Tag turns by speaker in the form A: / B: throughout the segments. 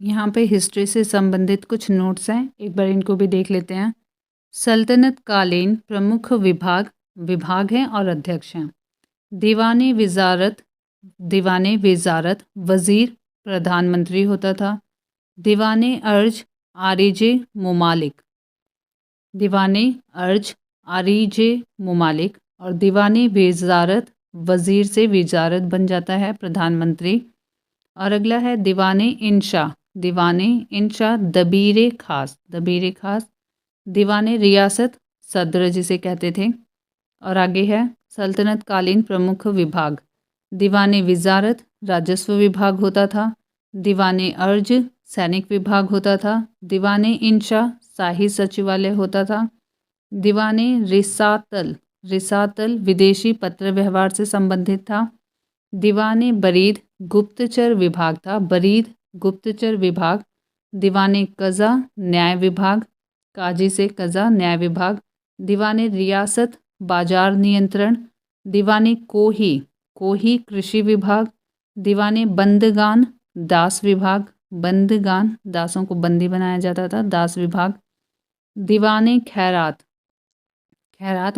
A: यहाँ पे हिस्ट्री से संबंधित कुछ नोट्स हैं, एक बार इनको भी देख लेते हैं। सल्तनत कालीन प्रमुख विभाग हैं और अध्यक्ष हैं। दीवाने विजारत वज़ीर प्रधानमंत्री होता था। दीवाने अर्ज आरिजे मुमालिक दीवाने अर्ज आरिजे मुमालिक और दीवाने विजारत वज़ीर से विजारत बन जाता है प्रधानमंत्री। और अगला है दीवाने इंशा दबीर खास दीवाने रियासत सदर जिसे कहते थे। और आगे है सल्तनत कालीन प्रमुख विभाग। दीवाने विजारत राजस्व विभाग होता था। दीवाने अर्ज सैनिक विभाग होता था। दीवाने इंशा शाही सचिवालय होता था। दीवाने रिसातल विदेशी पत्र व्यवहार से संबंधित था। दीवाने बरीद गुप्तचर विभाग था। गुप्तचर विभाग। दीवाने कज़ा न्याय विभाग, काजी से कज़ा न्याय विभाग। दीवाने रियासत बाजार नियंत्रण। दीवाने कोही कृषि विभाग। दीवाने बंदगान दास विभाग, दासों को बंदी बनाया जाता था, दास विभाग। दीवाने खैरात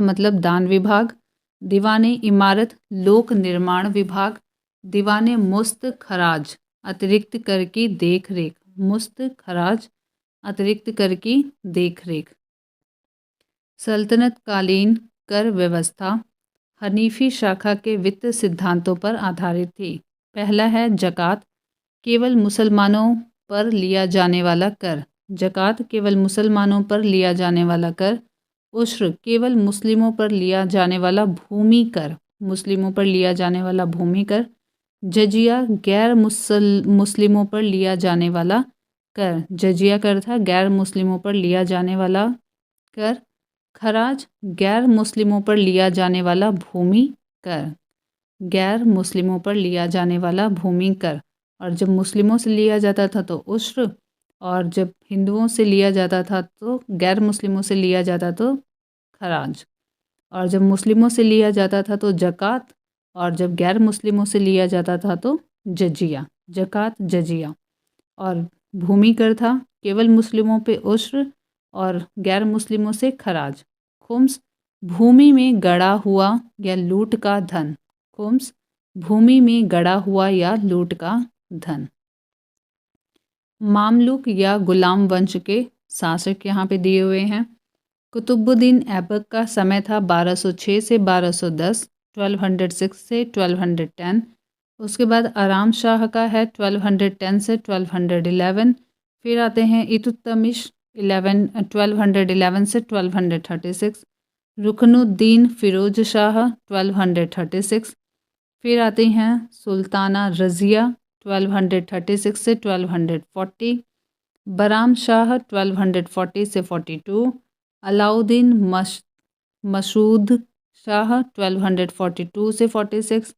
A: मतलब दान विभाग। दीवाने इमारत लोक निर्माण विभाग। दीवाने मुस्त खराज अतिरिक्त कर की देख रेख। सल्तनत कालीन कर व्यवस्था हनीफी शाखा के वित्त सिद्धांतों पर आधारित थी। पहला है जकात, केवल मुसलमानों पर लिया जाने वाला कर। केवल मुसलमानों पर लिया जाने वाला कर। उश्र केवल मुस्लिमों पर लिया जाने वाला भूमि कर। जजिया गैर मुस्लिमों पर लिया जाने वाला कर। जजिया कर था गैर मुस्लिमों पर लिया जाने वाला कर। खराज गैर मुस्लिमों पर लिया जाने वाला भूमि कर। और जब मुस्लिमों से लिया जाता था तो उश्र, और जब हिंदुओं से लिया जाता था तो गैर मुस्लिमों से लिया जाता तो खराज। और जब मुस्लिमों से लिया जाता था तो जकात, और जब गैर मुस्लिमों से लिया जाता था तो जजिया। और भूमि कर था केवल मुस्लिमों पे उश्र और गैर मुस्लिमों से खराज। खुम्स भूमि में गड़ा हुआ या लूट का धन। मामलुक या गुलाम वंश के शासक यहाँ पे दिए हुए हैं। कुतुबुद्दीन ऐबक का समय था 1206 से 1210, 1206 से 1210। उसके बाद आराम शाह का है 1210 से 1211। फिर आते हैं इतुतमिश 1211 से 1236। रुकनुद्दीन फिरोज शाह 1236। फिर आते हैं सुल्ताना रज़िया 1236 से 1240। बराम शाह 1240 से 42। अलाउद्दीन मसूद शाह 1242 से 46।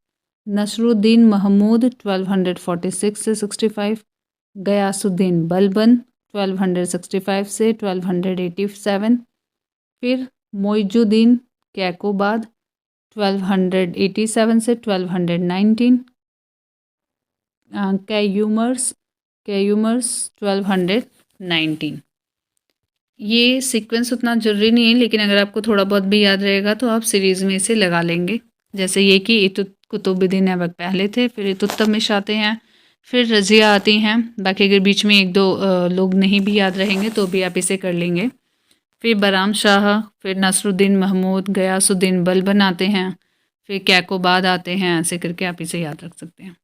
A: नसरुद्दीन महमूद 1246 से 65। गयासुद्दीन बलबन 1265 से 1287। फिर मोइजुद्दीन कैकोबाद 1287 से 1219। कैयूमर्स 1219। ये सीक्वेंस उतना ज़रूरी नहीं है, लेकिन अगर आपको थोड़ा बहुत भी याद रहेगा तो आप सीरीज़ में इसे लगा लेंगे। जैसे ये कि कुतुबुद्दीन ऐबक पहले थे, फिर इतुतमिश आते हैं, फिर रज़िया आती हैं। बाकी अगर बीच में एक दो लोग नहीं भी याद रहेंगे तो भी आप इसे कर लेंगे। फिर बराम शाह, फिर नसरुद्दीन महमूद, गयासुद्दीन बलबन आते हैं, फिर कैकोबाद आते हैं। ऐसे करके आप इसे याद रख सकते हैं।